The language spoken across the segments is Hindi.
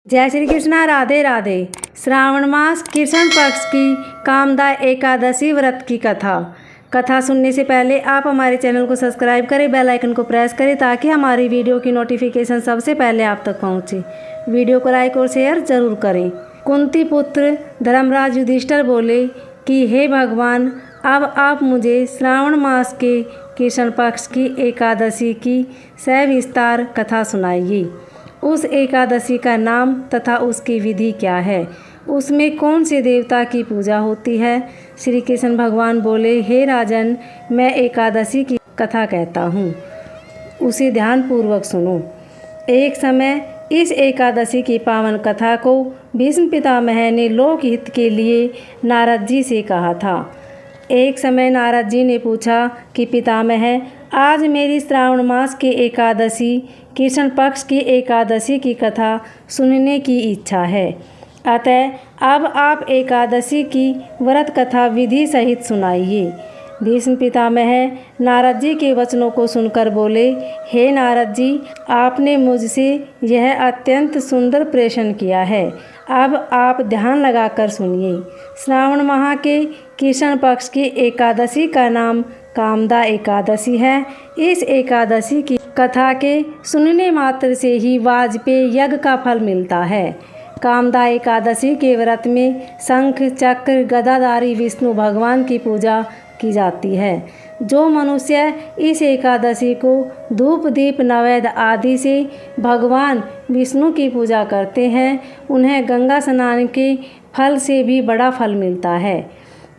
जय श्री कृष्णा। राधे राधे। श्रावण मास कृष्ण पक्ष की कामदा एकादशी व्रत की कथा सुनने से पहले आप हमारे चैनल को सब्सक्राइब करें, बेल आइकन को प्रेस करें ताकि हमारी वीडियो की नोटिफिकेशन सबसे पहले आप तक पहुंचे। वीडियो को लाइक और शेयर जरूर करें। कुंती पुत्र धर्मराज युधिष्ठिर बोले कि हे भगवान, अब आप मुझे श्रावण मास के कृष्ण पक्ष की एकादशी की सविस्तार कथा सुनाइए। उस एकादशी का नाम तथा उसकी विधि क्या है, उसमें कौन से देवता की पूजा होती है। श्री कृष्ण भगवान बोले, हे राजन, मैं एकादशी की कथा कहता हूँ, उसे ध्यानपूर्वक सुनो। एक समय इस एकादशी की पावन कथा को भीष्म पितामह ने लोकहित के लिए नारद जी से कहा था। एक समय नारद जी ने पूछा कि पितामह, आज मेरी श्रावण मास की एकादशी कृष्ण पक्ष की एकादशी की कथा सुनने की इच्छा है, अतः अब आप एकादशी की व्रत कथा विधि सहित सुनाइए। भीष्म पितामह नारद जी के वचनों को सुनकर बोले, हे नारद जी, आपने मुझसे यह अत्यंत सुंदर प्रश्न किया है, अब आप ध्यान लगाकर सुनिए। श्रावण माह के कृष्ण पक्ष की एकादशी का नाम कामदा एकादशी है। इस एकादशी की कथा के सुनने मात्र से ही वाजपेय यज्ञ का फल मिलता है। कामदा एकादशी के व्रत में शंख चक्र गदाधारी विष्णु भगवान की पूजा की जाती है। जो मनुष्य इस एकादशी को धूप दीप नैवेद्य आदि से भगवान विष्णु की पूजा करते हैं, उन्हें गंगा स्नान के फल से भी बड़ा फल मिलता है।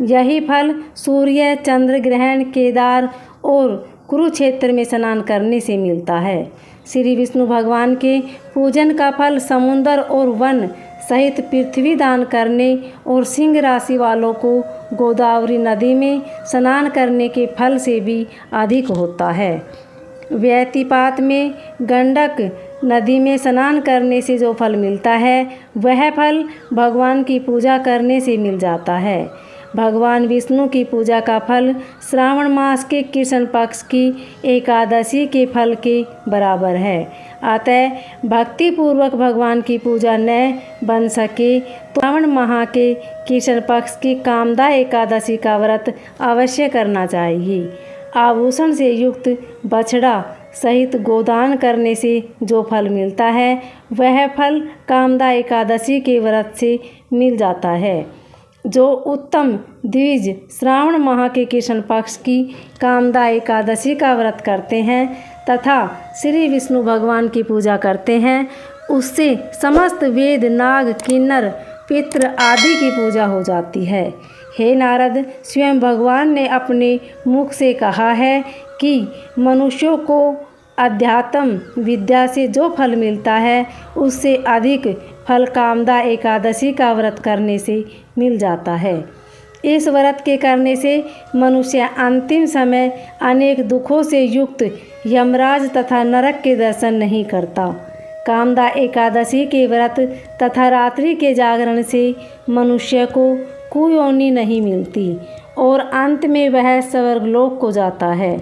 यही फल सूर्य चंद्र ग्रहण केदार और कुरुक्षेत्र में स्नान करने से मिलता है। श्री विष्णु भगवान के पूजन का फल समुद्र और वन सहित पृथ्वी दान करने और सिंह राशि वालों को गोदावरी नदी में स्नान करने के फल से भी अधिक होता है। व्यतिपात में गंडक नदी में स्नान करने से जो फल मिलता है, वह फल भगवान की पूजा करने से मिल जाता है। भगवान विष्णु की पूजा का फल श्रावण मास के कृष्ण पक्ष की एकादशी के फल के बराबर है। अतः भक्ति पूर्वक भगवान की पूजा न बन सके तो श्रावण माह के कृष्ण पक्ष की कामदा एकादशी का व्रत अवश्य करना चाहिए। आभूषण से युक्त बछड़ा सहित गोदान करने से जो फल मिलता है, वह फल कामदा एकादशी के व्रत से मिल जाता है। जो उत्तम द्विज श्रावण माह के कृष्ण पक्ष की कामदा एकादशी का व्रत करते हैं तथा श्री विष्णु भगवान की पूजा करते हैं, उससे समस्त वेद नाग किन्नर पितृ आदि की पूजा हो जाती है। हे नारद, स्वयं भगवान ने अपने मुख से कहा है कि मनुष्यों को अध्यात्म विद्या से जो फल मिलता है, उससे अधिक फल कामदा एकादशी का व्रत करने से मिल जाता है। इस व्रत के करने से मनुष्य अंतिम समय अनेक दुखों से युक्त यमराज तथा नरक के दर्शन नहीं करता। कामदा एकादशी के व्रत तथा रात्रि के जागरण से मनुष्य को कुयोनि नहीं मिलती और अंत में वह स्वर्गलोक को जाता है।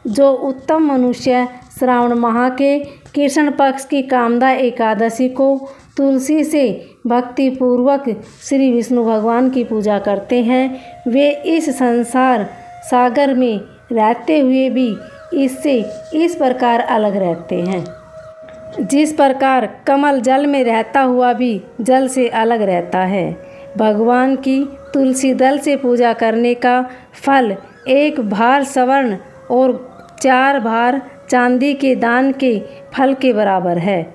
जो उत्तम मनुष्य श्रावण माह के कृष्ण पक्ष की कामदा एकादशी को तुलसी से भक्ति पूर्वक श्री विष्णु भगवान की पूजा करते हैं, वे इस संसार सागर में रहते हुए भी इससे इस प्रकार अलग रहते हैं, जिस प्रकार कमल जल में रहता हुआ भी जल से अलग रहता है। भगवान की तुलसी दल से पूजा करने का फल 1 भार स्वर्ण और 4 भार चांदी के दान के फल के बराबर है।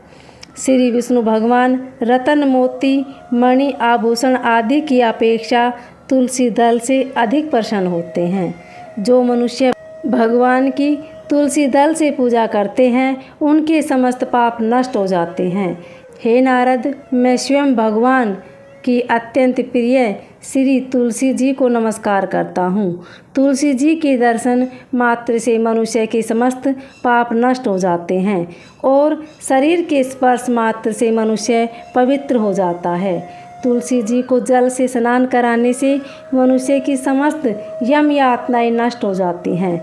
श्री विष्णु भगवान रतन मोती मणि आभूषण आदि की अपेक्षा तुलसी दल से अधिक प्रसन्न होते हैं। जो मनुष्य भगवान की तुलसी दल से पूजा करते हैं, उनके समस्त पाप नष्ट हो जाते हैं। हे नारद, मैं स्वयं भगवान की अत्यंत प्रिय श्री तुलसी जी को नमस्कार करता हूँ। तुलसी जी के दर्शन मात्र से मनुष्य के समस्त पाप नष्ट हो जाते हैं और शरीर के स्पर्श मात्र से मनुष्य पवित्र हो जाता है। तुलसी जी को जल से स्नान कराने से मनुष्य की समस्त यम यातनाएं नष्ट हो जाती हैं।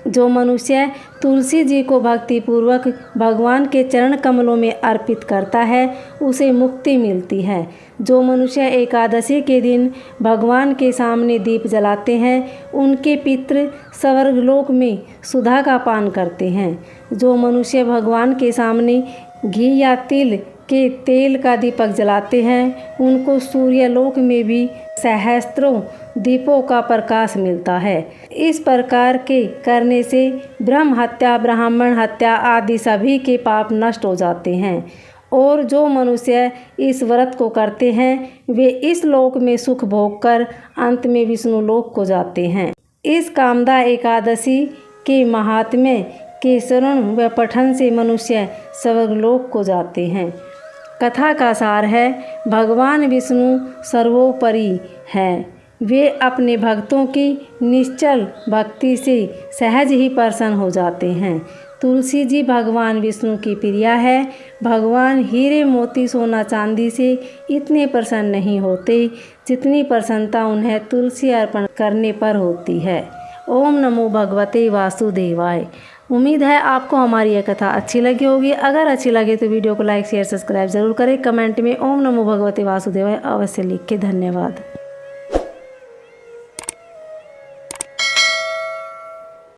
जो मनुष्य तुलसी जी को भक्तिपूर्वक भगवान के चरण कमलों में अर्पित करता है उसे मुक्ति मिलती है। जो मनुष्य एकादशी के दिन भगवान के सामने दीप जलाते हैं उनके पितृ स्वर्गलोक में सुधा का पान करते हैं। जो मनुष्य भगवान के सामने घी या तिल के तेल का दीपक जलाते हैं उनको सूर्यलोक में भी सहस्त्रों दीपों का प्रकाश मिलता है। इस प्रकार के करने से ब्रह्म हत्या, ब्राह्मण हत्या आदि सभी के पाप नष्ट हो जाते हैं। और जो मनुष्य इस व्रत को करते हैं वे इस लोक में सुख भोग कर अंत में विष्णु लोक को जाते हैं। इस कामदा एकादशी के महात्म्य के श्रवण व पठन से मनुष्य स्वर्गलोक को जाते हैं। कथा का सार है, भगवान विष्णु सर्वोपरि हैं। वे अपने भक्तों की निश्चल भक्ति से सहज ही प्रसन्न हो जाते हैं। तुलसी जी भगवान विष्णु की प्रिया है। भगवान हीरे मोती सोना चांदी से इतने प्रसन्न नहीं होते जितनी प्रसन्नता उन्हें तुलसी अर्पण करने पर होती है। ओम नमो भगवते वासुदेवाय। उम्मीद है आपको हमारी यह कथा अच्छी लगी होगी। अगर अच्छी लगे तो वीडियो को लाइक शेयर सब्सक्राइब जरूर करें। कमेंट में ओम नमो भगवते वासुदेवाय अवश्य लिख के धन्यवाद।